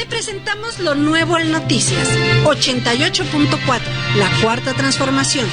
Le presentamos lo nuevo en Noticias 88.4, la Cuarta Transformación.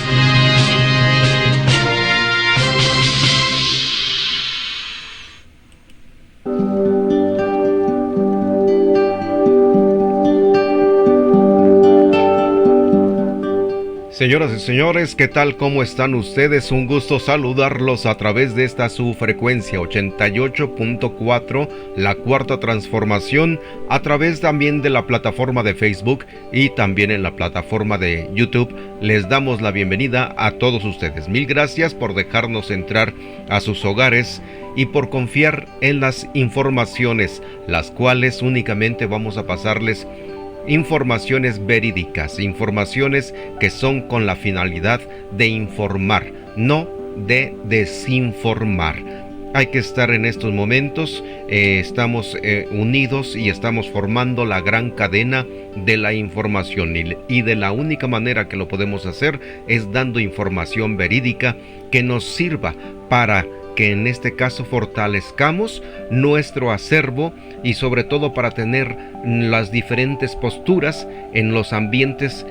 Señoras y señores, ¿qué tal? ¿Cómo están ustedes? Un gusto saludarlos a través de esta su frecuencia 88.4, la Cuarta Transformación, a través también de la plataforma de Facebook y también en la plataforma de YouTube. Les damos la bienvenida a todos ustedes. Mil gracias por dejarnos entrar a sus hogares y por confiar en las informaciones, las cuales únicamente vamos a pasarles informaciones verídicas, informaciones que son con la finalidad de informar, no de desinformar. Hay que estar en estos momentos, estamos unidos y estamos formando la gran cadena de la información y de la única manera que lo podemos hacer es dando información verídica que nos sirva para que en este caso fortalezcamos nuestro acervo y sobre todo para tener las diferentes posturas en los ambientes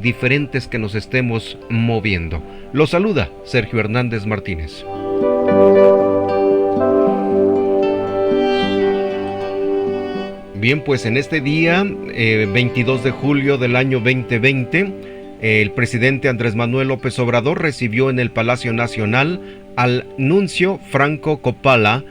diferentes que nos estemos moviendo. Los saluda Sergio Hernández Martínez. Bien, pues en este día, 22 de julio del año 2020, el presidente Andrés Manuel López Obrador recibió en el Palacio Nacional al nuncio Franco Coppola,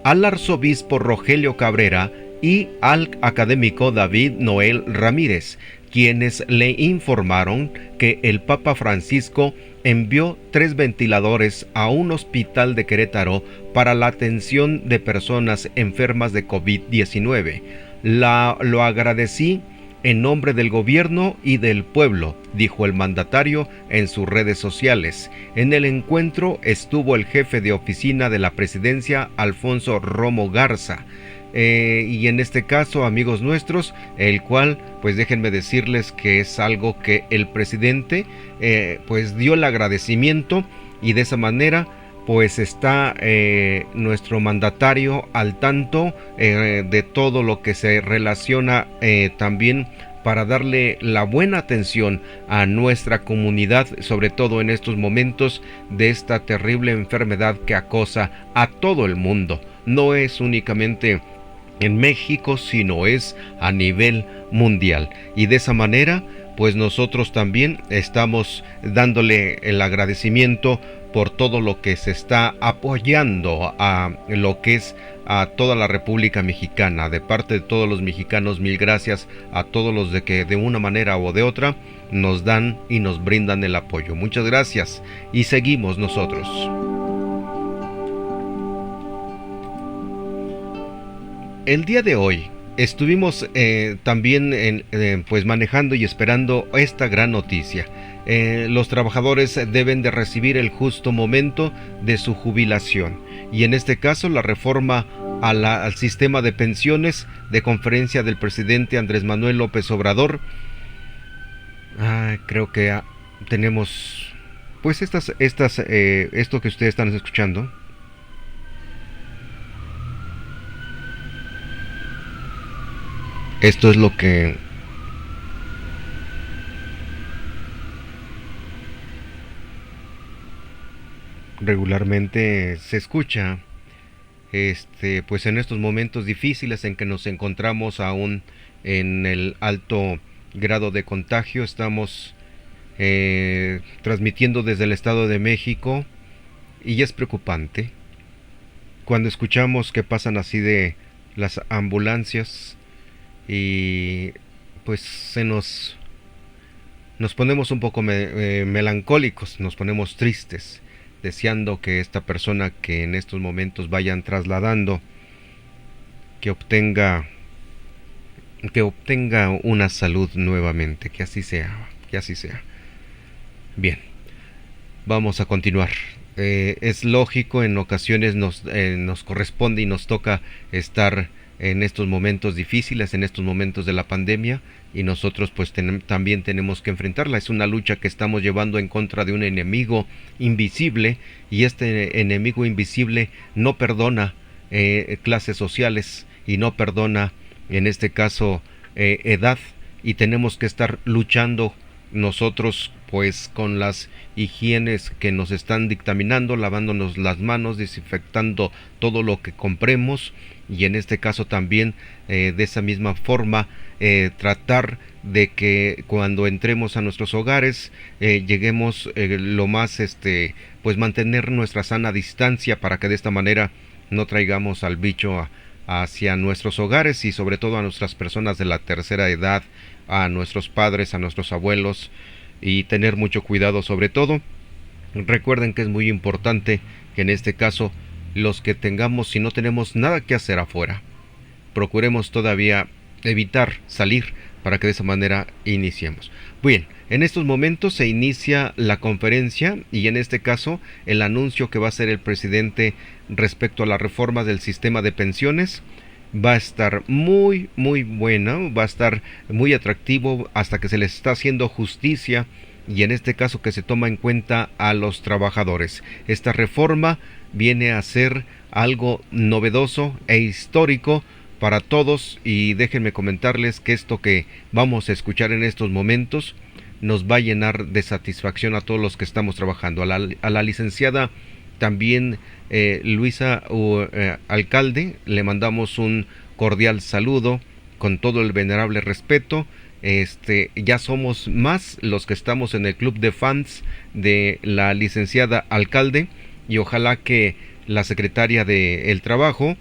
al arzobispo Rogelio Cabrera y al académico David Noel Ramírez, quienes le informaron que el Papa Francisco envió 3 ventiladores a un hospital de Querétaro para la atención de personas enfermas de COVID-19. Lo agradecí en nombre del gobierno y del pueblo, dijo el mandatario en sus redes sociales. En el encuentro estuvo el jefe de oficina de la presidencia, Alfonso Romo Garza. Y en este caso, amigos nuestros, el cual, pues déjenme decirles que es algo que el presidente, pues dio el agradecimiento y de esa manera, pues está nuestro mandatario al tanto de todo lo que se relaciona también para darle la buena atención a nuestra comunidad, sobre todo en estos momentos de esta terrible enfermedad que acosa a todo el mundo. No es únicamente en México, sino es a nivel mundial. Y de esa manera, pues nosotros también estamos dándole el agradecimiento por todo lo que se está apoyando a lo que es a toda la República Mexicana. De parte de todos los mexicanos, mil gracias a todos los de que de una manera o de otra nos dan y nos brindan el apoyo. Muchas gracias y seguimos nosotros. El día de hoy estuvimos también pues manejando y esperando esta gran noticia. Los trabajadores deben de recibir el justo momento de su jubilación y en este caso la reforma al sistema de pensiones de conferencia del presidente Andrés Manuel López Obrador. Creo que tenemos pues esto que ustedes están escuchando. Esto es lo que regularmente se escucha, pues en estos momentos difíciles en que nos encontramos aún en el alto grado de contagio. Estamos transmitiendo desde el Estado de México y es preocupante cuando escuchamos que pasan así de las ambulancias y pues nos ponemos un poco melancólicos, nos ponemos tristes, deseando que esta persona que en estos momentos vayan trasladando, que obtenga una salud nuevamente, que así sea. Bien, vamos a continuar. Es lógico, en ocasiones nos corresponde y nos toca estar en estos momentos difíciles, en estos momentos de la pandemia, y nosotros pues también tenemos que enfrentarla. Es una lucha que estamos llevando en contra de un enemigo invisible, y este enemigo invisible no perdona clases sociales y no perdona en este caso edad, y tenemos que estar luchando nosotros pues con las higienes que nos están dictaminando, lavándonos las manos, desinfectando todo lo que compremos, y en este caso también de esa misma forma tratar de que cuando entremos a nuestros hogares lleguemos lo más pues mantener nuestra sana distancia, para que de esta manera no traigamos al bicho hacia nuestros hogares, y sobre todo a nuestras personas de la tercera edad, a nuestros padres, a nuestros abuelos, y tener mucho cuidado sobre todo. Recuerden que es muy importante que en este caso los que tengamos, si no tenemos nada que hacer afuera, procuremos todavía evitar salir, para que de esa manera iniciemos. Bien, en estos momentos se inicia la conferencia, y en este caso el anuncio que va a hacer el presidente respecto a la reforma del sistema de pensiones va a estar muy buena, va a estar muy atractivo, hasta que se les está haciendo justicia, y en este caso que se toma en cuenta a los trabajadores. Esta reforma viene a ser algo novedoso e histórico para todos, y déjenme comentarles que esto que vamos a escuchar en estos momentos nos va a llenar de satisfacción a todos los que estamos trabajando. A la licenciada también Luisa Alcalde le mandamos un cordial saludo con todo el venerable respeto. Ya somos más los que estamos en el club de fans de la licenciada Alcalde, y ojalá que la secretaria del Trabajo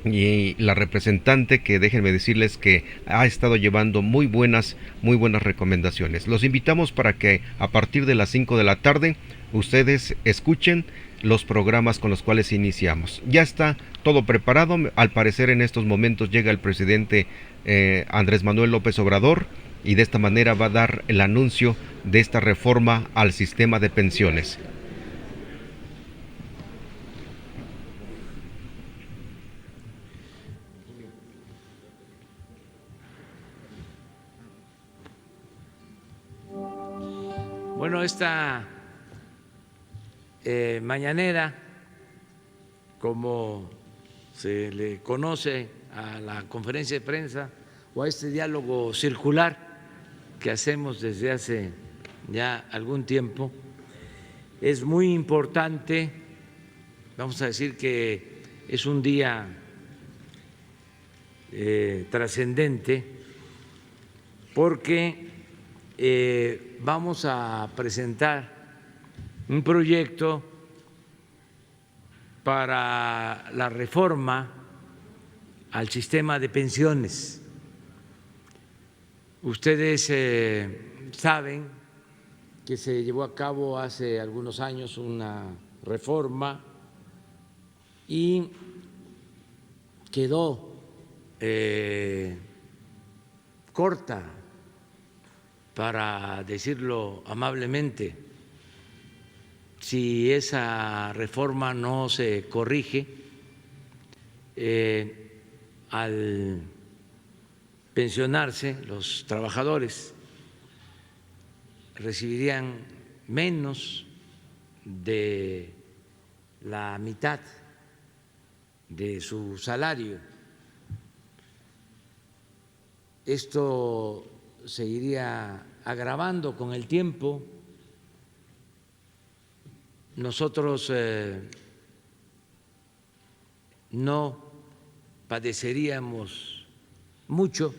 y la representante, que déjenme decirles que ha estado llevando muy buenas recomendaciones. Los invitamos para que a partir de las 5 de la tarde ustedes escuchen los programas con los cuales iniciamos. Ya está todo preparado. Al parecer en estos momentos llega el presidente Andrés Manuel López Obrador, y de esta manera va a dar el anuncio de esta reforma al sistema de pensiones. Bueno, esta mañanera, como se le conoce a la conferencia de prensa o a este diálogo circular que hacemos desde hace ya algún tiempo, es muy importante. Vamos a decir que es un día trascendente, porque vamos a presentar un proyecto para la reforma al sistema de pensiones. Ustedes saben que se llevó a cabo hace algunos años una reforma y quedó corta, para decirlo amablemente. Si esa reforma no se corrige, al pensionarse los trabajadores recibirían menos de la mitad de su salario. Esto se iría agravando con el tiempo. Nosotros no padeceríamos mucho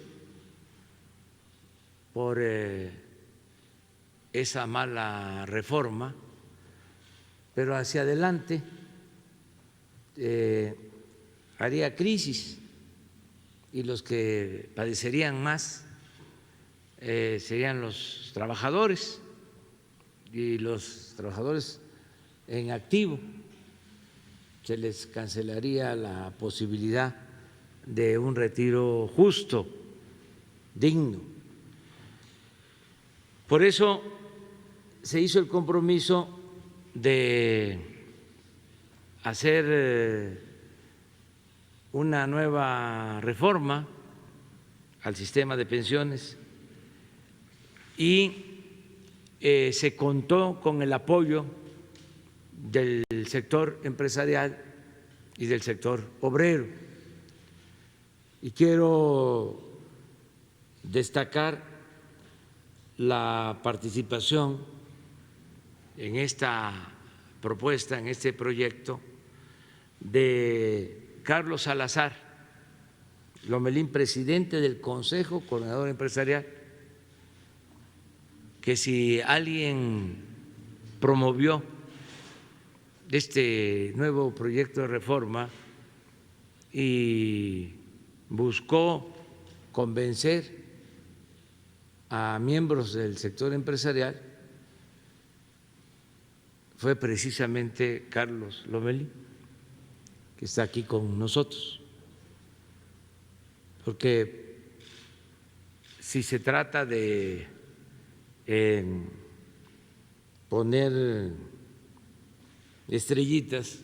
por esa mala reforma, pero hacia adelante haría crisis, y los que padecerían más serían los trabajadores, y los trabajadores en activo. Se les cancelaría la posibilidad de un retiro justo, digno. Por eso se hizo el compromiso de hacer una nueva reforma al sistema de pensiones, y se contó con el apoyo del sector empresarial y del sector obrero. Y quiero destacar la participación en esta propuesta, en este proyecto, de Carlos Salazar Lomelín, presidente del Consejo Coordinador Empresarial, que si alguien promovió este nuevo proyecto de reforma y buscó convencer a miembros del sector empresarial, fue precisamente Carlos Lomelín, que está aquí con nosotros, porque si se trata de poner estrellitas,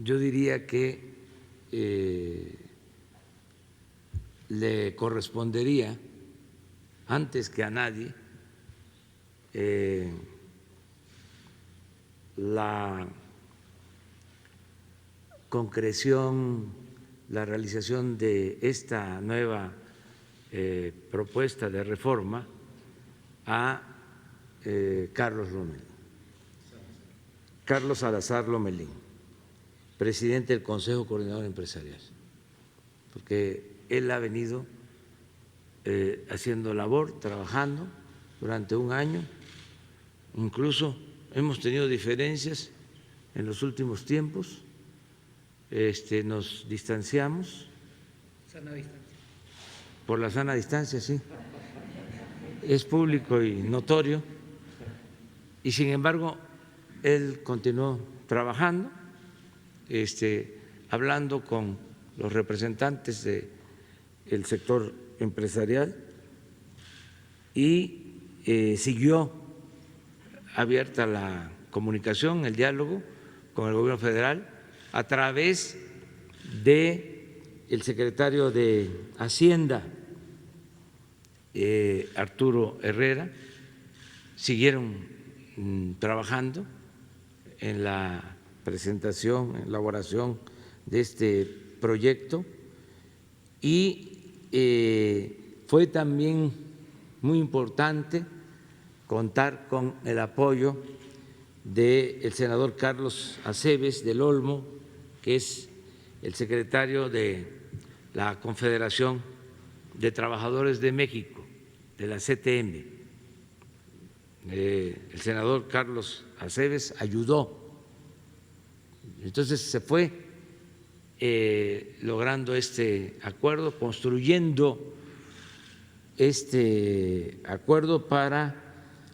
yo diría que le correspondería antes que a nadie la concreción, la realización de esta nueva propuesta de reforma a Carlos Lomelín, Carlos Salazar Lomelín, presidente del Consejo Coordinador Empresarial, porque él ha venido haciendo labor, trabajando durante un año, incluso hemos tenido diferencias en los últimos tiempos, nos distanciamos. Sana distancia. Por la sana distancia, sí. Es público y notorio. Y sin embargo, él continuó trabajando, hablando con los representantes del sector empresarial y siguió abierta la comunicación, el diálogo con el gobierno federal a través del secretario de Hacienda, Arturo Herrera. Siguieron trabajando en la presentación, elaboración de este proyecto y fue también muy importante contar con el apoyo del senador Carlos Aceves del Olmo, que es el secretario de la Confederación de Trabajadores de México, de la CTM. El senador Carlos Aceves ayudó. Entonces se fue logrando este acuerdo, construyendo este acuerdo para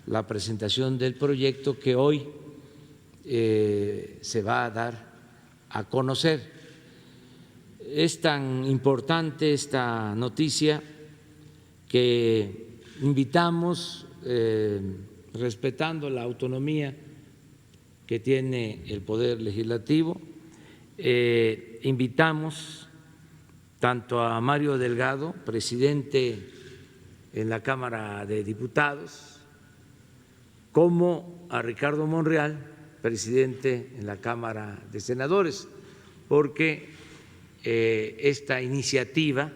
la presentación del proyecto que hoy se va a dar a conocer. Es tan importante esta noticia que invitamos, respetando la autonomía que tiene el Poder Legislativo, invitamos tanto a Mario Delgado, presidente en la Cámara de Diputados, como a Ricardo Monreal, presidente en la Cámara de Senadores, porque esta iniciativa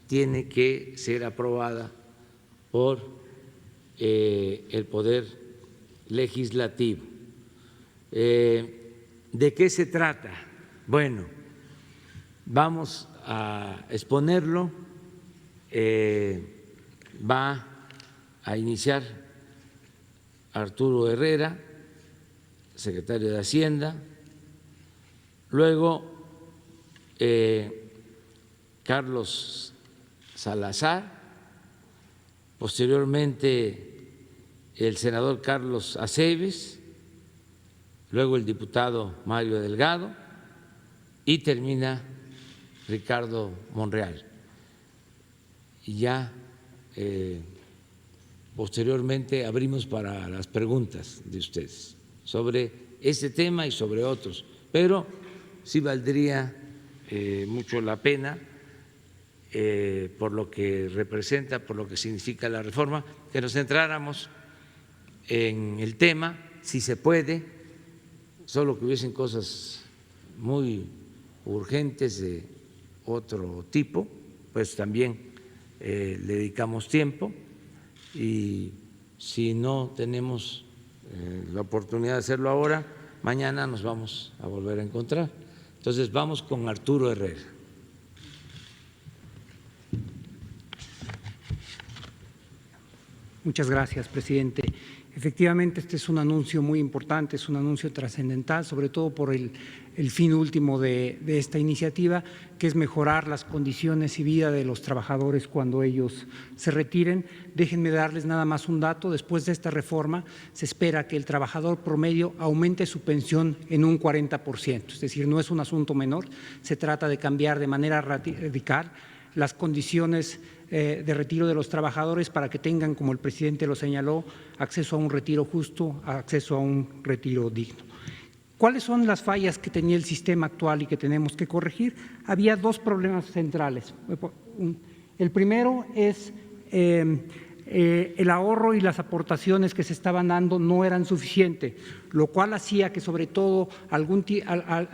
tiene que ser aprobada por el Poder Legislativo. ¿De qué se trata? Bueno, vamos a exponerlo, va a iniciar Arturo Herrera, secretario de Hacienda, luego Carlos Salazar, posteriormente el senador Carlos Aceves, luego el diputado Mario Delgado y termina Ricardo Monreal. Y ya posteriormente abrimos para las preguntas de ustedes sobre este tema y sobre otros, pero sí valdría mucho la pena, por lo que representa, por lo que significa la reforma, que nos centráramos en el tema, si se puede, solo que hubiesen cosas muy urgentes de otro tipo, pues también le dedicamos tiempo, y si no tenemos la oportunidad de hacerlo ahora, mañana nos vamos a volver a encontrar. Entonces vamos con Arturo Herrera. Muchas gracias, presidente. Efectivamente, este es un anuncio muy importante, es un anuncio trascendental, sobre todo por el fin último de esta iniciativa, que es mejorar las condiciones y vida de los trabajadores cuando ellos se retiren. Déjenme darles nada más un dato. Después de esta reforma, se espera que el trabajador promedio aumente su pensión en un 40%. Es decir, no es un asunto menor, se trata de cambiar de manera radical las condiciones de retiro de los trabajadores para que tengan, como el presidente lo señaló, acceso a un retiro justo, acceso a un retiro digno. ¿Cuáles son las fallas que tenía el sistema actual y que tenemos que corregir? Había dos problemas centrales. El primero es el ahorro y las aportaciones que se estaban dando no eran suficientes, lo cual hacía que sobre todo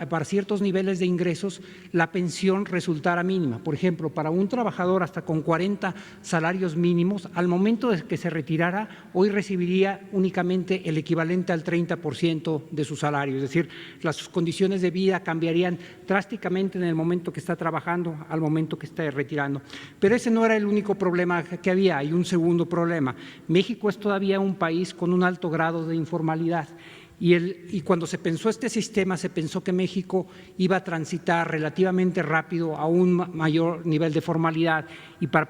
para ciertos niveles de ingresos la pensión resultara mínima. Por ejemplo, para un trabajador hasta con 40 salarios mínimos, al momento de que se retirara, hoy recibiría únicamente el equivalente al 30% de su salario, es decir, las condiciones de vida cambiarían drásticamente en el momento que está trabajando al momento que está retirando. Pero ese no era el único problema que había, hay un segundo problema. México es todavía un país con un alto grado de informalidad. Y cuando se pensó este sistema, se pensó que México iba a transitar relativamente rápido a un mayor nivel de formalidad, y para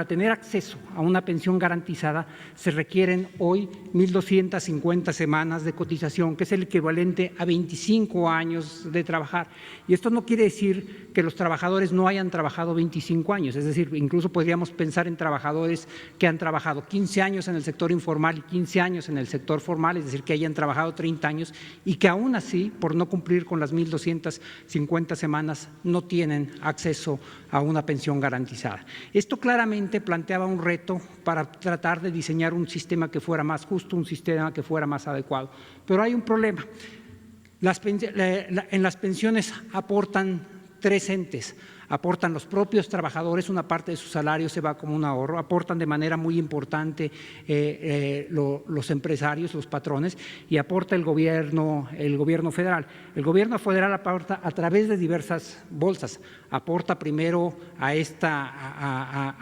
tener acceso a una pensión garantizada se requieren hoy 1.250 semanas de cotización, que es el equivalente a 25 años de trabajar. Y esto no quiere decir que los trabajadores no hayan trabajado 25 años, es decir, incluso podríamos pensar en trabajadores que han trabajado 15 años en el sector informal y 15 años en el sector formal, es decir, que hayan trabajado 30 años y que aún así, por no cumplir con las 1.250 semanas, no tienen acceso a una pensión garantizada. Esto claramente planteaba un reto para tratar de diseñar un sistema que fuera más justo, un sistema que fuera más adecuado. Pero hay un problema. En las pensiones aportan tres entes. Aportan los propios trabajadores, una parte de su salario se va como un ahorro, aportan de manera muy importante los empresarios, los patrones, y aporta el gobierno federal. El gobierno federal aporta a través de diversas bolsas, aporta primero al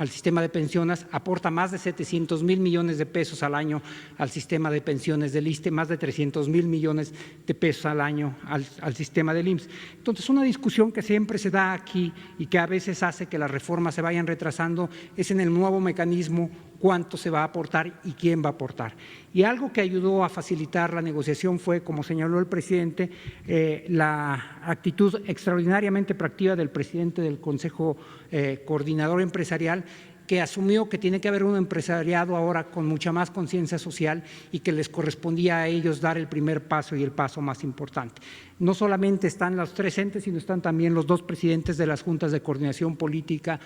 sistema de pensiones, aporta más de 700,000 millones de pesos al año al sistema de pensiones del ISSSTE, más de 300,000 millones de pesos al año al sistema del IMSS. Entonces, una discusión que siempre se da aquí y que a veces hace que las reformas se vayan retrasando es en el nuevo mecanismo cuánto se va a aportar y quién va a aportar. Y algo que ayudó a facilitar la negociación fue, como señaló el presidente, la actitud extraordinariamente proactiva del presidente del Consejo Coordinador Empresarial, que asumió que tiene que haber un empresariado ahora con mucha más conciencia social y que les correspondía a ellos dar el primer paso y el paso más importante. No solamente están los tres entes, sino están también los dos presidentes de las juntas de coordinación política,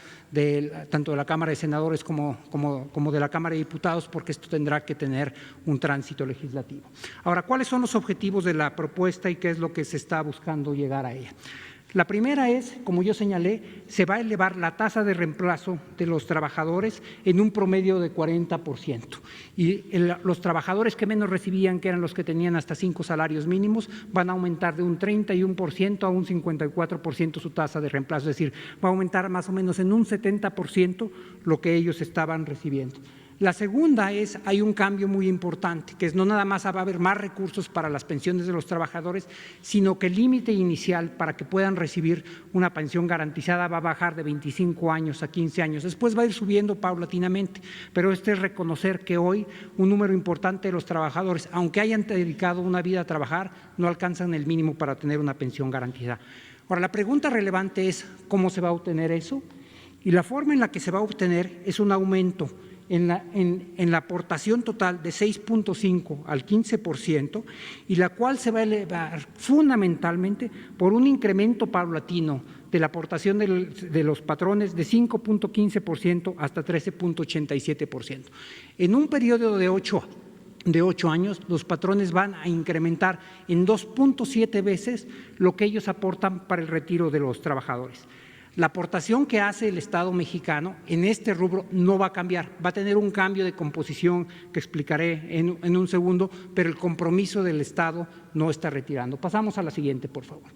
tanto de la Cámara de Senadores como de la Cámara de Diputados, porque esto tendrá que tener un tránsito legislativo. Ahora, ¿cuáles son los objetivos de la propuesta y qué es lo que se está buscando llegar a ella? La primera es, como yo señalé, se va a elevar la tasa de reemplazo de los trabajadores en un promedio de 40%. Y los trabajadores que menos recibían, que eran los que tenían hasta 5 salarios mínimos, van a aumentar de un 31% a un 54% su tasa de reemplazo. Es decir, va a aumentar más o menos en un 70% lo que ellos estaban recibiendo. La segunda es, hay un cambio muy importante, que es no nada más va a haber más recursos para las pensiones de los trabajadores, sino que el límite inicial para que puedan recibir una pensión garantizada va a bajar de 25 años a 15 años. Después va a ir subiendo paulatinamente, pero es reconocer que hoy un número importante de los trabajadores, aunque hayan dedicado una vida a trabajar, no alcanzan el mínimo para tener una pensión garantizada. Ahora, la pregunta relevante es ¿cómo se va a obtener eso? Y la forma en la que se va a obtener es un aumento en la aportación total de 6.5 al 15%, y la cual se va a elevar fundamentalmente por un incremento paulatino de la aportación de los patrones de 5.15% hasta 13.87%. En un periodo de 8 años, los patrones van a incrementar en 2.7 veces lo que ellos aportan para el retiro de los trabajadores. La aportación que hace el Estado mexicano en este rubro no va a cambiar, va a tener un cambio de composición que explicaré en un segundo, pero el compromiso del Estado no está retirando. Pasamos a la siguiente, por favor.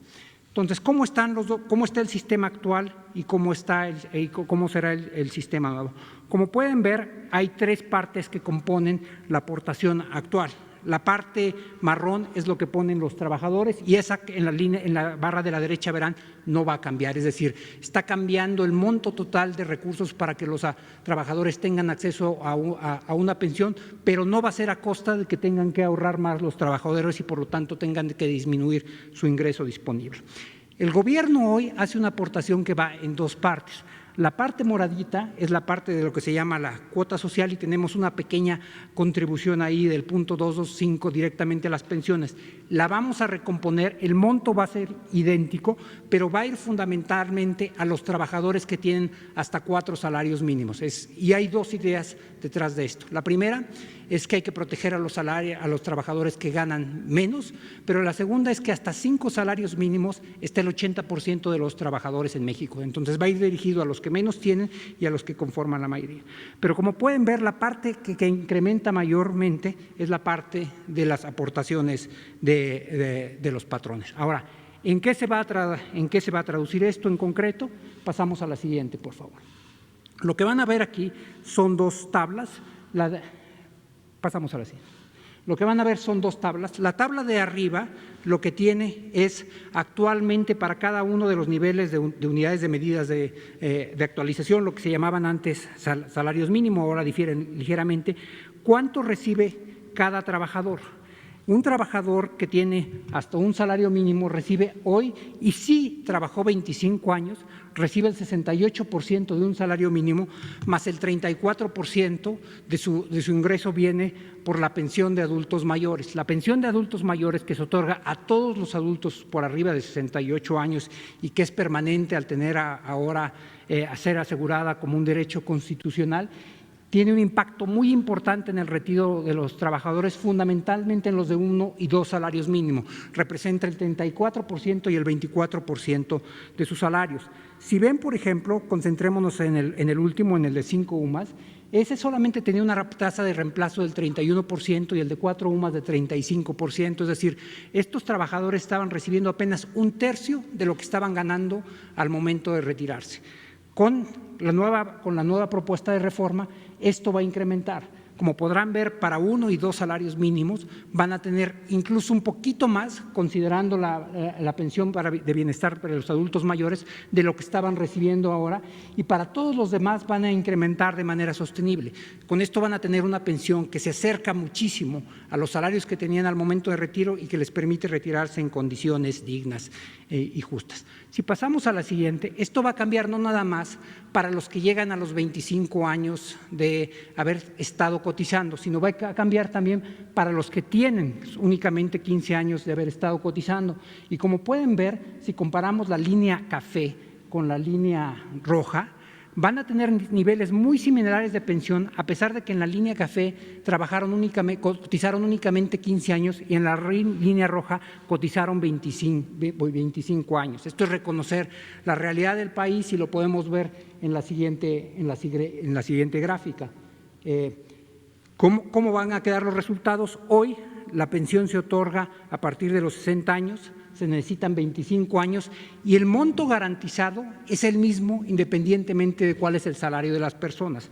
Entonces, ¿cómo está el sistema actual y cómo será el sistema nuevo? Como pueden ver, hay tres partes que componen la aportación actual. La parte marrón es lo que ponen los trabajadores y esa en la barra de la derecha verán no va a cambiar, es decir, está cambiando el monto total de recursos para que los trabajadores tengan acceso a una pensión, pero no va a ser a costa de que tengan que ahorrar más los trabajadores y por lo tanto tengan que disminuir su ingreso disponible. El gobierno hoy hace una aportación que va en dos partes. La parte moradita es la parte de lo que se llama la cuota social y tenemos una pequeña contribución ahí del punto 225 directamente a las pensiones. La vamos a recomponer, el monto va a ser idéntico, pero va a ir fundamentalmente a los trabajadores que tienen hasta 4 salarios mínimos. Y hay dos ideas detrás de esto. La primera es que hay que proteger a los trabajadores que ganan menos, pero la segunda es que hasta 5 salarios mínimos está el 80% de los trabajadores en México. Entonces va a ir dirigido a los que menos tienen y a los que conforman la mayoría. Pero como pueden ver, la parte que incrementa mayormente es la parte de las aportaciones de los patrones. Ahora, ¿en qué se va a traducir esto en concreto? Pasamos a la siguiente, por favor. Lo que van a ver aquí son dos tablas. Pasamos a la siguiente. Lo que van a ver son dos tablas. La tabla de arriba lo que tiene es actualmente para cada uno de los niveles de unidades de medidas de actualización, lo que se llamaban antes salarios mínimos, ahora difieren ligeramente, cuánto recibe cada trabajador. Un trabajador que tiene hasta un salario mínimo recibe hoy, y si trabajó 25 años, recibe el 68% de un salario mínimo, más el 34% de su ingreso viene por la pensión de adultos mayores. La pensión de adultos mayores que se otorga a todos los adultos por arriba de 68 años y que es permanente al tener ahora a ser asegurada como un derecho constitucional, tiene un impacto muy importante en el retiro de los trabajadores, fundamentalmente en los de 1 y 2 salarios mínimos. Representa el 34% y el 24% de sus salarios. Si ven, por ejemplo, concentrémonos en el último, en el de 5 UMAS, ese solamente tenía una tasa de reemplazo del 31% y el de 4 UMAS de 35%, es decir, estos trabajadores estaban recibiendo apenas 1/3 de lo que estaban ganando al momento de retirarse. Con la nueva propuesta de reforma, esto va a incrementar. Como podrán ver, para 1 y 2 salarios mínimos van a tener incluso un poquito más, considerando la pensión de bienestar para los adultos mayores, de lo que estaban recibiendo ahora, y para todos los demás van a incrementar de manera sostenible. Con esto van a tener una pensión que se acerca muchísimo a los salarios que tenían al momento de retiro y que les permite retirarse en condiciones dignas y justas. Si pasamos a la siguiente, esto va a cambiar no nada más para los que llegan a los 25 años de haber estado cotizando, sino va a cambiar también para los que tienen únicamente 15 años de haber estado cotizando. Y como pueden ver, si comparamos la línea café con la línea roja, van a tener niveles muy similares de pensión, a pesar de que en la línea café cotizaron únicamente 15 años y en la línea roja cotizaron 25 años. Esto es reconocer la realidad del país y lo podemos ver en la siguiente gráfica. ¿Cómo van a quedar los resultados? Hoy la pensión se otorga a partir de los 60 años, se necesitan 25 años y el monto garantizado es el mismo independientemente de cuál es el salario de las personas.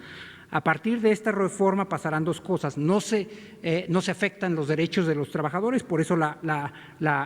A partir de esta reforma pasarán dos cosas: no se afectan los derechos de los trabajadores, por eso la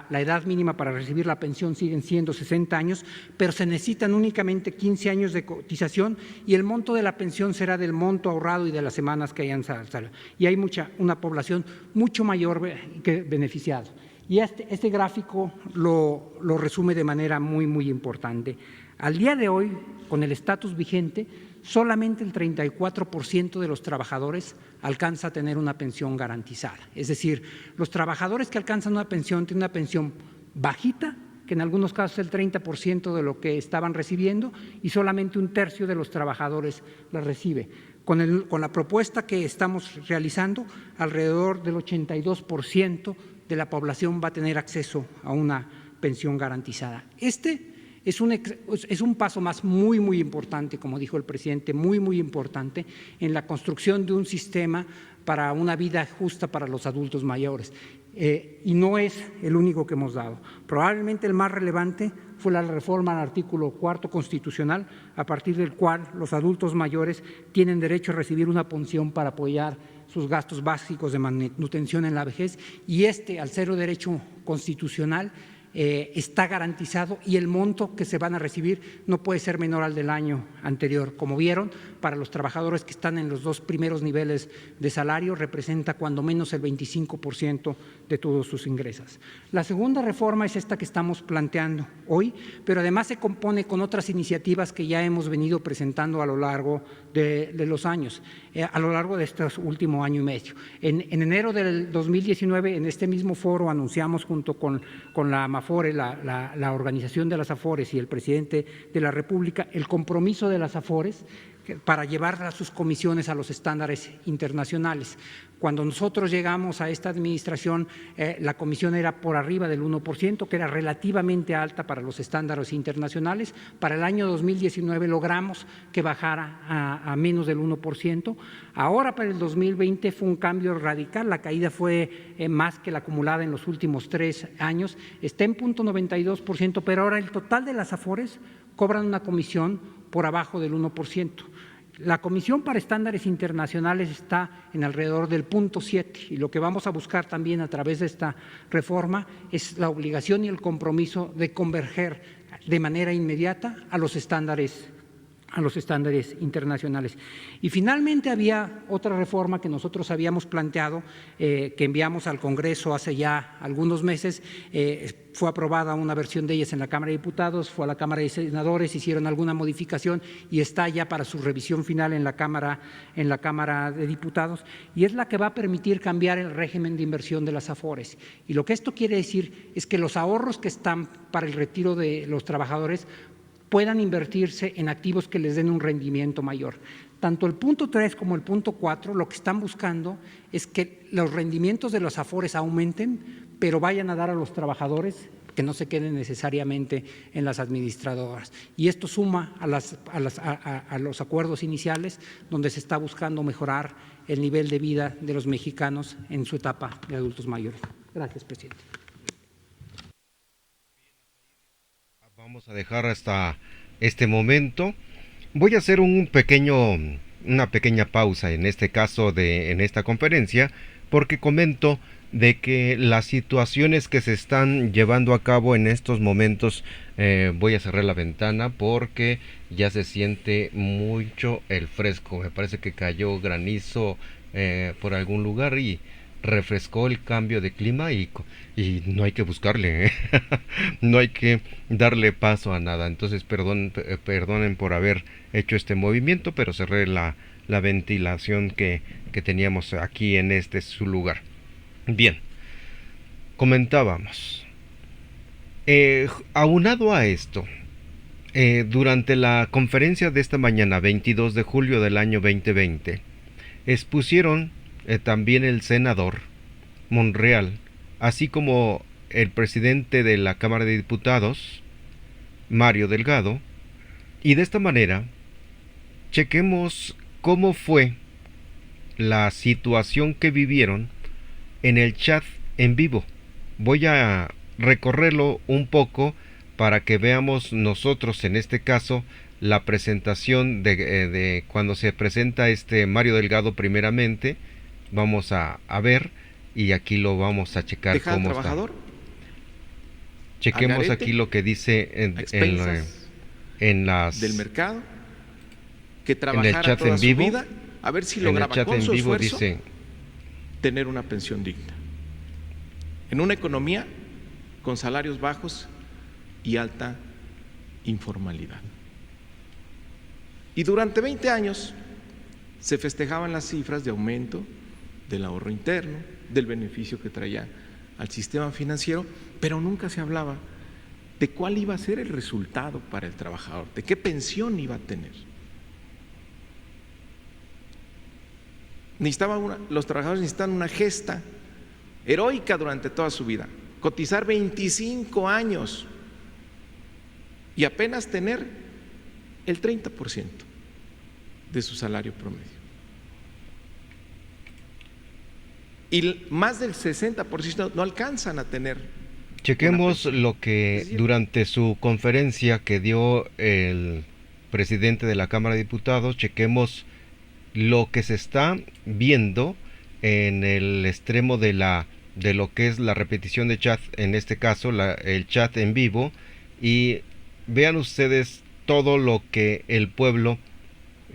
edad mínima para recibir la pensión siguen siendo 60 años, pero se necesitan únicamente 15 años de cotización y el monto de la pensión será del monto ahorrado y de las semanas que hayan salido. Y hay una población mucho mayor que beneficiada. Y este gráfico lo resume de manera muy, muy importante. Al día de hoy, con el estatus vigente, solamente el 34% de los trabajadores alcanza a tener una pensión garantizada. Es decir, los trabajadores que alcanzan una pensión tienen una pensión bajita, que en algunos casos es el 30% de lo que estaban recibiendo, y solamente 1/3 de los trabajadores la recibe. Con la propuesta que estamos realizando, alrededor del 82% de la población va a tener acceso a una pensión garantizada. Este Es un paso más muy, muy importante, como dijo el presidente, muy, muy importante en la construcción de un sistema para una vida justa para los adultos mayores. Y no es el único que hemos dado. Probablemente el más relevante fue la reforma al artículo 4 constitucional, a partir del cual los adultos mayores tienen derecho a recibir una pensión para apoyar sus gastos básicos de manutención en la vejez, y al ser un derecho constitucional, está garantizado, y el monto que se van a recibir no puede ser menor al del año anterior. Como vieron, para los trabajadores que están en los 2 primeros niveles de salario representa cuando menos el 25% de todos sus ingresos. La segunda reforma es esta que estamos planteando hoy, pero además se compone con otras iniciativas que ya hemos venido presentando a lo largo de los años, a lo largo de este último año y medio. En enero del 2019, en este mismo foro, anunciamos junto con la AMAFORE, la organización de las AFORES y el presidente de la República, el compromiso de las AFORES para llevar a sus comisiones a los estándares internacionales. Cuando nosotros llegamos a esta administración, la comisión era por arriba del 1%, que era relativamente alta para los estándares internacionales. Para el año 2019 logramos que bajara a menos del 1%. Ahora, para el 2020, fue un cambio radical. La caída fue más que la acumulada en los últimos 3 años. Está en 0.92%, pero ahora el total de las AFORES cobran una comisión por abajo del 1%. La Comisión para Estándares Internacionales está en alrededor del 0.7, y lo que vamos a buscar también a través de esta reforma es la obligación y el compromiso de converger de manera inmediata a los estándares internacionales. Y finalmente había otra reforma que nosotros habíamos planteado, que enviamos al Congreso hace ya algunos meses. Fue aprobada una versión de ellas en la Cámara de Diputados, fue a la Cámara de Senadores, hicieron alguna modificación y está ya para su revisión final en la Cámara de Diputados, y es la que va a permitir cambiar el régimen de inversión de las AFORES. Y lo que esto quiere decir es que los ahorros que están para el retiro de los trabajadores puedan invertirse en activos que les den un rendimiento mayor. Tanto el punto 3 como el punto 4 lo que están buscando es que los rendimientos de los AFORES aumenten, pero vayan a dar a los trabajadores, que no se queden necesariamente en las administradoras. Y esto suma a los acuerdos iniciales, donde se está buscando mejorar el nivel de vida de los mexicanos en su etapa de adultos mayores. Gracias, presidente. Vamos a dejar hasta este momento. Voy a hacer una pequeña pausa en este caso en esta conferencia, porque comento de que las situaciones que se están llevando a cabo en estos momentos, voy a cerrar la ventana porque ya se siente mucho el fresco. Me parece que cayó granizo por algún lugar y refrescó el cambio de clima, y no hay que buscarle, no hay que darle paso a nada. Entonces perdonen por haber hecho este movimiento, pero cerré la ventilación que teníamos aquí en su lugar. Bien, comentábamos, aunado a esto, durante la conferencia de esta mañana, 22 de julio del año 2020, expusieron también el senador Monreal, así como el presidente de la Cámara de Diputados, Mario Delgado, y de esta manera chequemos cómo fue la situación que vivieron en el chat en vivo. Voy a recorrerlo un poco para que veamos nosotros, en este caso, la presentación de cuando se presenta Mario Delgado primeramente. Vamos a ver, y aquí lo vamos a checar cómo está. Chequemos Agarete, aquí lo que dice en las del mercado, que en trabajara el chat toda en vivo, su vida, a ver si en el lograba chat con en su vivo esfuerzo dice: tener una pensión digna en una economía con salarios bajos y alta informalidad. Y durante 20 años se festejaban las cifras de aumento del ahorro interno, del beneficio que traía al sistema financiero, pero nunca se hablaba de cuál iba a ser el resultado para el trabajador, de qué pensión iba a tener. Los trabajadores necesitan una gesta heroica durante toda su vida, cotizar 25 años y apenas tener el 30% de su salario promedio. Y más del 60% no alcanzan a tener. Chequemos lo que durante su conferencia que dio el presidente de la Cámara de Diputados, chequemos lo que se está viendo en el extremo de lo que es la repetición de chat, en este caso el chat en vivo, y vean ustedes todo lo que el pueblo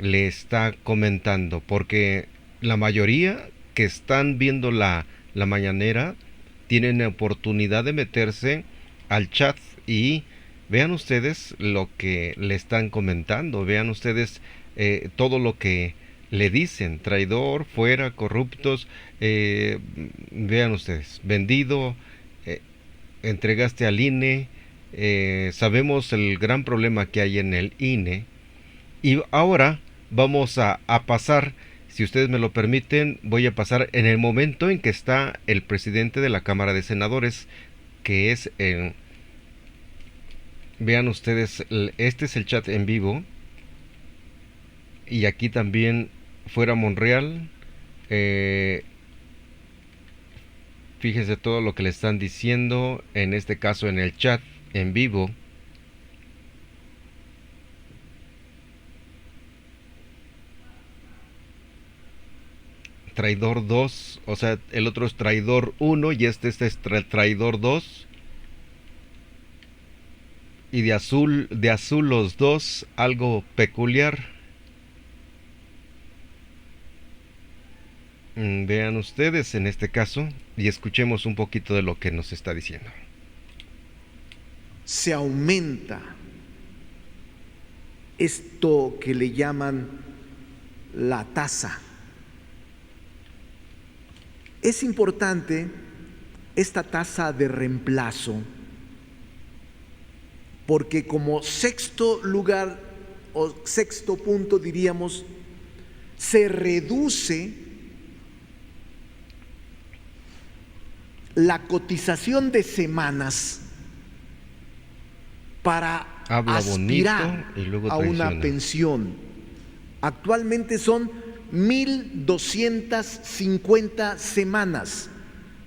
le está comentando, porque la mayoría que están viendo la mañanera tienen la oportunidad de meterse al chat y vean ustedes lo que le están comentando, vean ustedes todo lo que le dicen: traidor, fuera, corruptos, vean ustedes, vendido, entregaste al INE, sabemos el gran problema que hay en el INE. Y ahora vamos a pasar, si ustedes me lo permiten, voy a pasar en el momento en que está el presidente de la Cámara de Senadores, que es vean ustedes, este es el chat en vivo, y aquí también fuera Monreal, fíjense todo lo que le están diciendo, en este caso en el chat en vivo. Traidor 2, o sea, el otro es traidor 1 y este es traidor 2. Y de azul los dos, algo peculiar. Vean ustedes en este caso y escuchemos un poquito de lo que nos está diciendo. Se aumenta esto que le llaman la tasa. Es importante esta tasa de reemplazo porque como sexto lugar o sexto punto diríamos, se reduce la cotización de semanas para aspirar a una pensión. Actualmente son 1,250 semanas,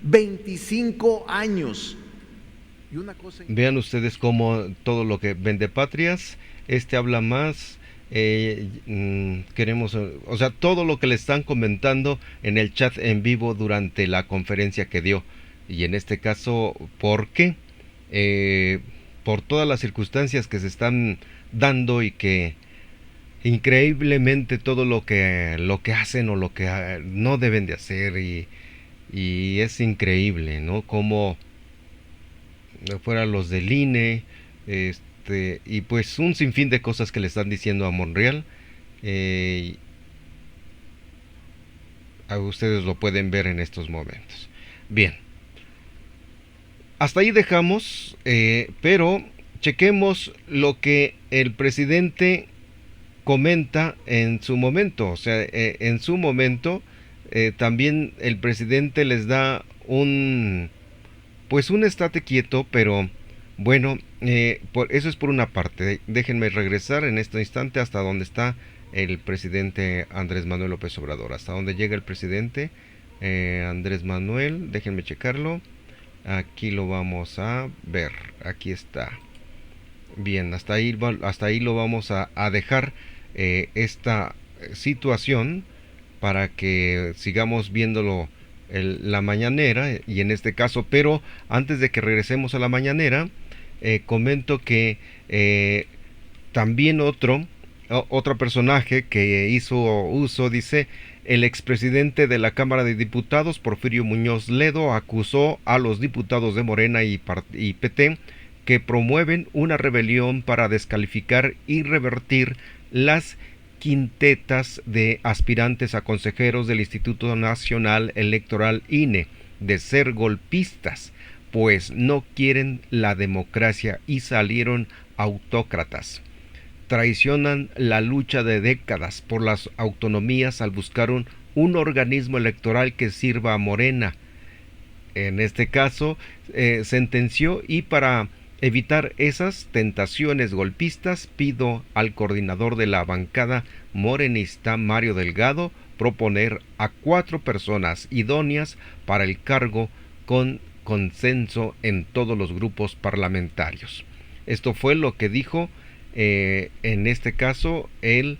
25 años. Y una cosa... Vean ustedes cómo todo lo que vende patrias, habla más, queremos, o sea, todo lo que le están comentando en el chat en vivo durante la conferencia que dio. Y en este caso, ¿por qué? Por todas las circunstancias que se están dando y que increíblemente todo lo que hacen o lo que no deben de hacer y es increíble, ¿no? Como fuera los del INE, y pues un sinfín de cosas que le están diciendo a Monreal. A ustedes lo pueden ver en estos momentos. Bien, hasta ahí dejamos, pero chequemos lo que el presidente comenta en su momento. O sea, en su momento también el presidente les da un estate quieto, pero bueno, eso es por una parte. Déjenme regresar en este instante hasta donde está el presidente Andrés Manuel López Obrador, hasta donde llega el presidente Andrés Manuel. Déjenme checarlo. Aquí lo vamos a ver, aquí está. Bien, hasta ahí lo vamos a dejar esta situación para que sigamos viéndolo la mañanera, y en este caso, pero antes de que regresemos a la mañanera, comento que también otro personaje que hizo uso, dice: el expresidente de la Cámara de Diputados, Porfirio Muñoz Ledo, acusó a los diputados de Morena y PT que promueven una rebelión para descalificar y revertir las quintetas de aspirantes a consejeros del Instituto Nacional Electoral INE de ser golpistas, pues no quieren la democracia y salieron autócratas. Traicionan la lucha de décadas por las autonomías al buscar un organismo electoral que sirva a Morena. En este caso, sentenció, y para evitar esas tentaciones golpistas, pido al coordinador de la bancada morenista, Mario Delgado, proponer a 4 personas idóneas para el cargo con consenso en todos los grupos parlamentarios. Esto fue lo que dijo, en este caso, es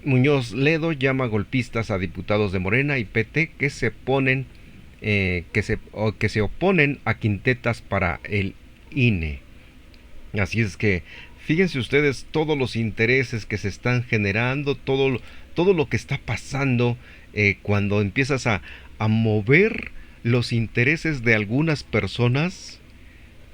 Muñoz Ledo, llama golpistas a diputados de Morena y PT que se oponen a quintetas para el INE. Así es que fíjense ustedes todos los intereses que se están generando, todo lo que está pasando cuando empiezas a mover los intereses de algunas personas,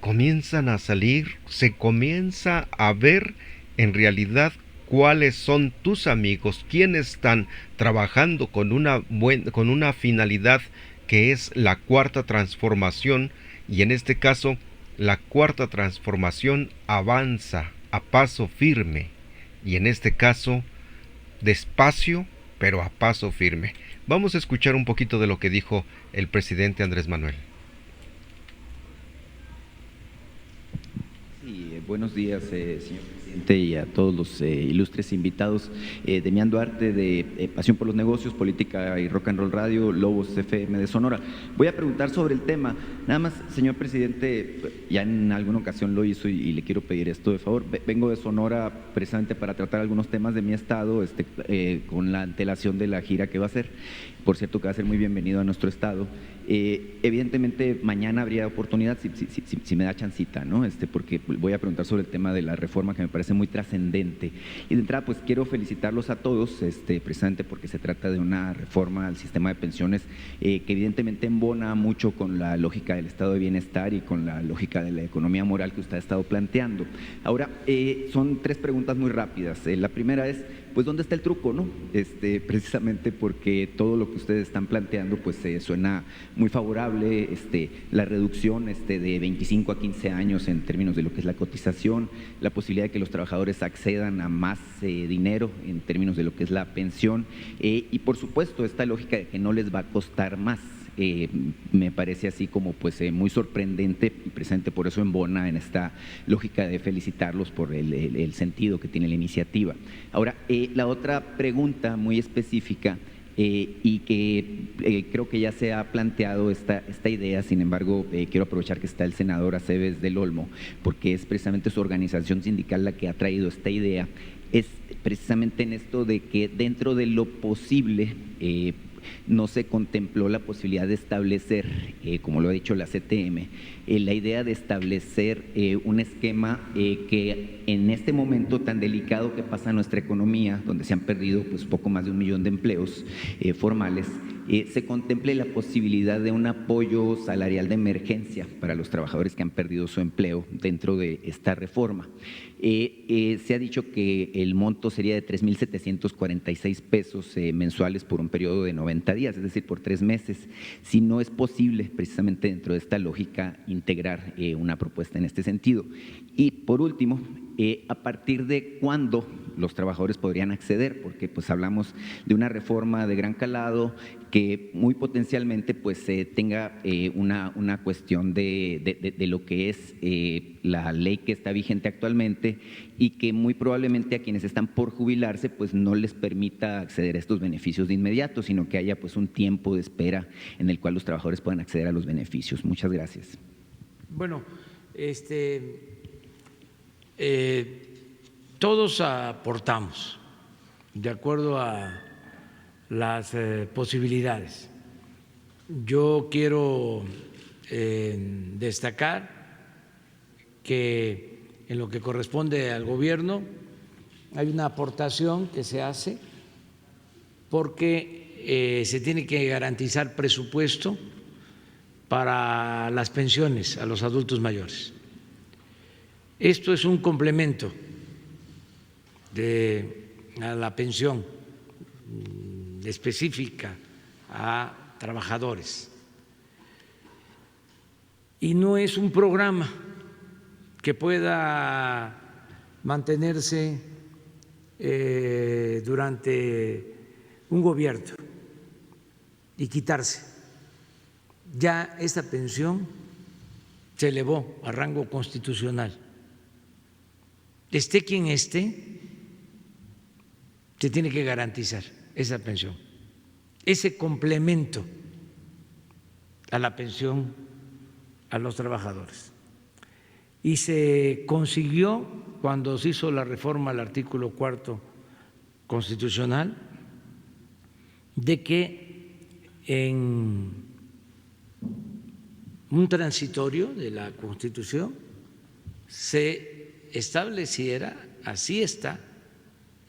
comienzan a salir, se comienza a ver en realidad cuáles son tus amigos, quienes están trabajando con una finalidad que es la cuarta transformación, y en este caso la cuarta transformación avanza a paso firme, y en este caso despacio pero a paso firme. Vamos a escuchar un poquito de lo que dijo el presidente Andrés Manuel. Sí, buenos días, señor presidente, y a todos los ilustres invitados. Demián Duarte, de Pasión por los Negocios, Política y Rock and Roll Radio, Lobos FM de Sonora. Voy a preguntar sobre el tema. Nada más, señor presidente, ya en alguna ocasión lo hizo y le quiero pedir esto de favor. Vengo de Sonora precisamente para tratar algunos temas de mi estado, con la antelación de la gira que va a hacer. Por cierto, que va a ser muy bienvenido a nuestro estado. Evidentemente, mañana habría oportunidad, si me da chancita, ¿no? Porque voy a preguntar sobre el tema de la reforma, que me parece muy trascendente. Y de entrada, pues quiero felicitarlos a todos, precisamente porque se trata de una reforma al sistema de pensiones que evidentemente embona mucho con la lógica del estado de bienestar y con la lógica de la economía moral que usted ha estado planteando. Ahora, son 3 preguntas muy rápidas. La primera es, pues, ¿dónde está el truco, no? Precisamente porque todo lo que ustedes están planteando, pues, suena muy favorable, la reducción de 25 a 15 años en términos de lo que es la cotización, la posibilidad de que los trabajadores accedan a más dinero en términos de lo que es la pensión, y por supuesto esta lógica de que no les va a costar más. Me parece así como pues muy sorprendente, y precisamente por eso embona en esta lógica de felicitarlos por el sentido que tiene la iniciativa. Ahora, la otra pregunta muy específica, y que creo que ya se ha planteado esta idea, sin embargo, quiero aprovechar que está el senador Aceves del Olmo, porque es precisamente su organización sindical la que ha traído esta idea, es precisamente en esto de que dentro de lo posible no se contempló la posibilidad de establecer, como lo ha dicho la CTM, la idea de establecer un esquema que en este momento tan delicado que pasa nuestra economía, donde se han perdido pues poco más de 1 millón de empleos formales, se contemple la posibilidad de un apoyo salarial de emergencia para los trabajadores que han perdido su empleo dentro de esta reforma. Se ha dicho que el monto sería de 3,746 pesos mensuales por un periodo de 90 días, es decir, por 3 meses. Si no es posible, precisamente dentro de esta lógica, integrar una propuesta en este sentido. Y por último, ¿a partir de cuándo los trabajadores podrían acceder? Porque pues hablamos de una reforma de gran calado que muy potencialmente pues tenga una cuestión de lo que es la ley que está vigente actualmente, y que muy probablemente a quienes están por jubilarse pues no les permita acceder a estos beneficios de inmediato, sino que haya pues un tiempo de espera en el cual los trabajadores puedan acceder a los beneficios. Muchas gracias. Bueno, todos aportamos de acuerdo a las posibilidades. Yo quiero destacar que en lo que corresponde al gobierno hay una aportación que se hace porque se tiene que garantizar presupuesto para las pensiones a los adultos mayores. Esto es un complemento a la pensión específica a trabajadores, y no es un programa que pueda mantenerse durante un gobierno y quitarse. Ya esta pensión se elevó a rango constitucional. Esté quien esté, se tiene que garantizar esa pensión, ese complemento a la pensión a los trabajadores. Y se consiguió cuando se hizo la reforma al artículo 4 constitucional de que en un transitorio de la Constitución se estableciera, así está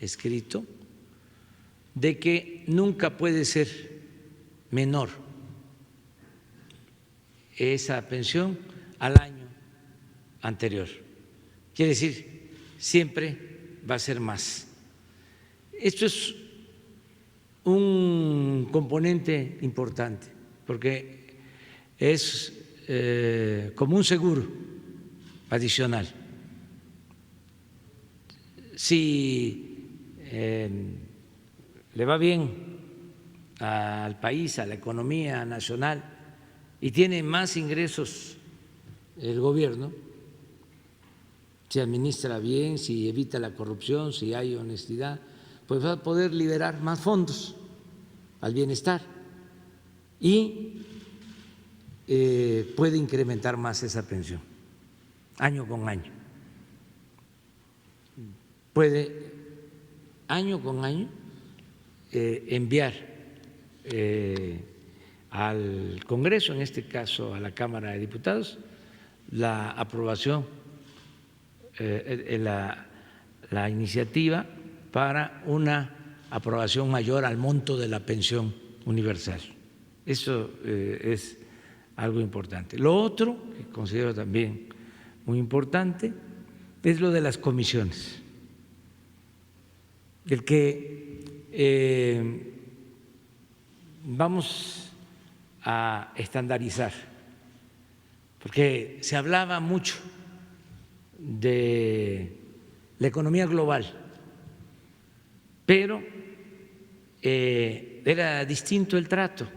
escrito, de que nunca puede ser menor esa pensión al año anterior. Quiere decir, siempre va a ser más. Esto es un componente importante porque es como un seguro adicional. Si le va bien al país, a la economía nacional, y tiene más ingresos el gobierno, si administra bien, si evita la corrupción, si hay honestidad, pues va a poder liberar más fondos al bienestar y puede incrementar más esa pensión año con año. Puede año con año enviar al Congreso, en este caso a la Cámara de Diputados, la aprobación, la iniciativa para una aprobación mayor al monto de la pensión universal. Eso es algo importante. Lo otro que considero también muy importante es lo de las comisiones, el que vamos a estandarizar, porque se hablaba mucho de la economía global, pero era distinto el trato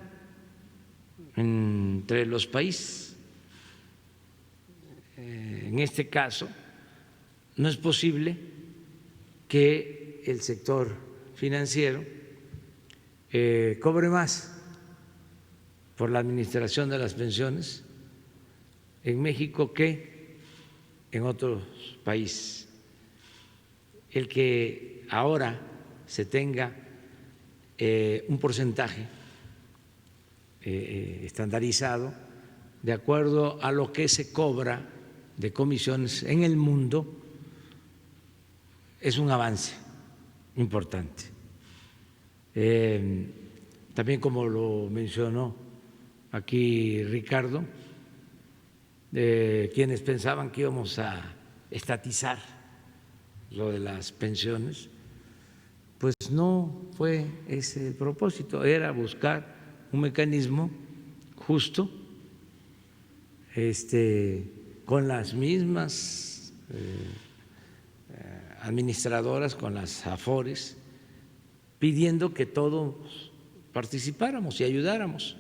entre los países. En este caso, no es posible que el sector financiero cobre más por la administración de las pensiones en México que en otros países. El que ahora se tenga un porcentaje estandarizado de acuerdo a lo que se cobra de comisiones en el mundo es un avance importante. También, como lo mencionó aquí Ricardo, quienes pensaban que íbamos a estatizar lo de las pensiones, pues no fue ese el propósito, era buscar un mecanismo justo, con las mismas administradoras, con las AFORES, pidiendo que todos participáramos y ayudáramos.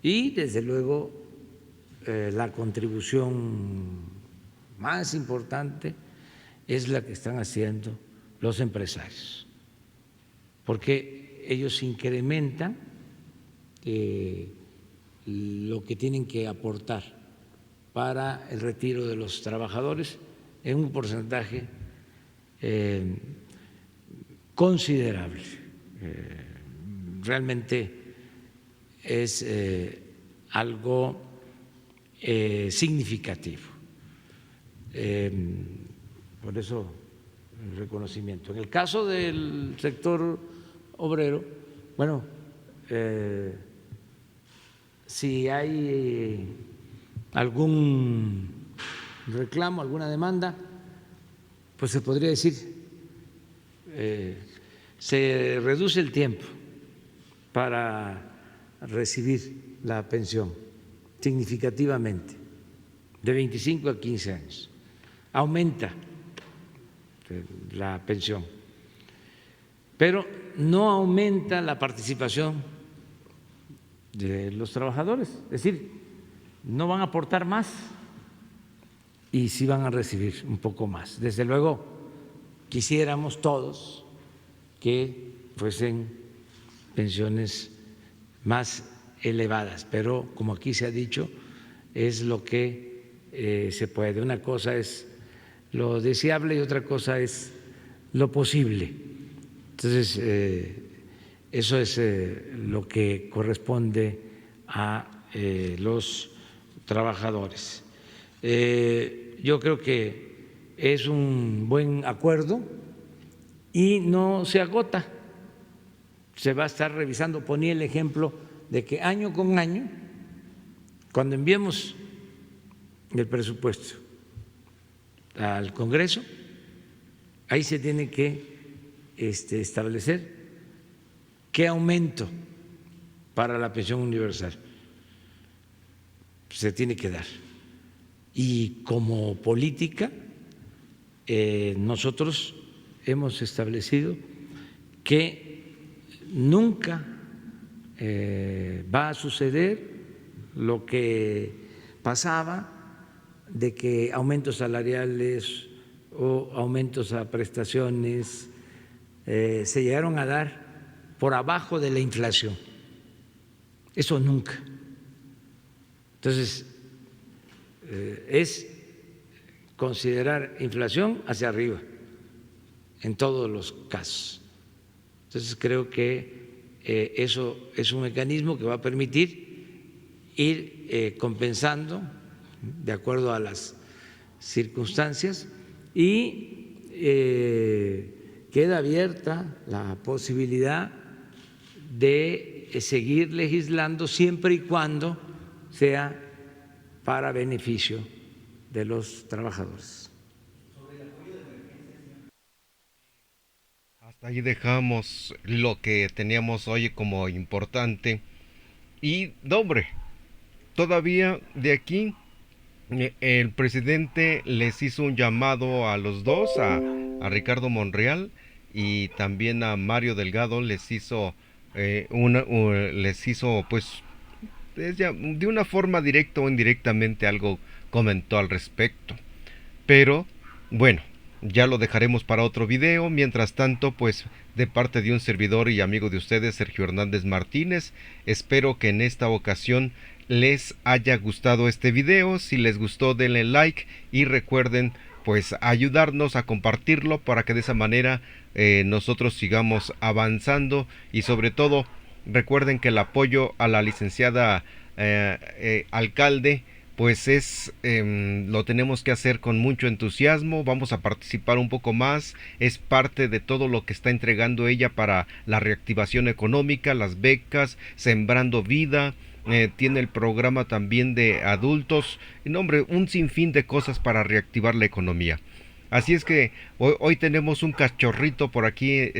Y desde luego la contribución más importante es la que están haciendo los empresarios, porque ellos incrementan lo que tienen que aportar para el retiro de los trabajadores en un porcentaje considerable. Realmente es algo significativo. Por eso el reconocimiento. En el caso del sector obrero, bueno, si hay algún reclamo, alguna demanda, pues se podría decir, se reduce el tiempo para recibir la pensión significativamente, de 25 a 15 años. Aumenta la pensión, pero no aumenta la participación de los trabajadores, es decir, no van a aportar más y sí van a recibir un poco más. Desde luego, quisiéramos todos que fuesen pensiones más elevadas, pero como aquí se ha dicho, es lo que se puede. Una cosa es lo deseable y otra cosa es lo posible. Entonces, eso es lo que corresponde a los trabajadores. Yo creo que es un buen acuerdo y no se agota. Se va a estar revisando. Ponía el ejemplo de que año con año, cuando enviemos el presupuesto al Congreso, ahí se tiene que establecer qué aumento para la pensión universal se tiene que dar. Y como política, nosotros hemos establecido que nunca va a suceder lo que pasaba de que aumentos salariales o aumentos a prestaciones se llegaron a dar por abajo de la inflación. Eso nunca. Entonces, es considerar inflación hacia arriba en todos los casos. Entonces, creo que eso es un mecanismo que va a permitir ir compensando de acuerdo a las circunstancias y queda abierta la posibilidad de seguir legislando siempre y cuando sea para beneficio de los trabajadores. Hasta ahí dejamos lo que teníamos hoy como importante. Y, no, hombre, todavía de aquí el presidente les hizo un llamado a los dos, a Ricardo Monreal y también a Mario Delgado, les hizo pues de una forma directa o indirectamente algo comentó al respecto. Pero bueno, ya lo dejaremos para otro video. Mientras tanto, pues de parte de un servidor y amigo de ustedes, Sergio Hernández Martínez, espero que en esta ocasión les haya gustado este video. Si les gustó, denle like y recuerden pues ayudarnos a compartirlo para que de esa manera nosotros sigamos avanzando, y sobre todo recuerden que el apoyo a la licenciada alcalde pues lo tenemos que hacer con mucho entusiasmo. Vamos a participar un poco más, es parte de todo lo que está entregando ella para la reactivación económica, las becas, Sembrando Vida, tiene el programa también de adultos, no, hombre, un sinfín de cosas para reactivar la economía. Así es que hoy tenemos un cachorrito por aquí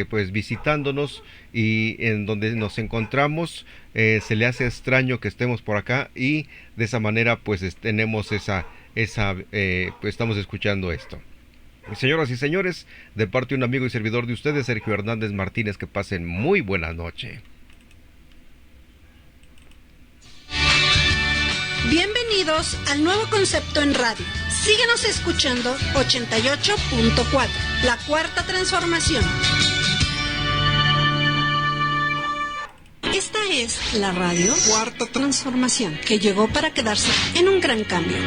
pues visitándonos, y en donde nos encontramos se le hace extraño que estemos por acá, y de esa manera pues tenemos pues estamos escuchando esto. Señoras y señores, de parte de un amigo y servidor de ustedes, Sergio Hernández Martínez, que pasen muy buena noche. Bienvenidos al nuevo concepto en radio. Síguenos escuchando 88.4, la Cuarta Transformación. Esta es la radio Cuarta Transformación, que llegó para quedarse en un gran cambio.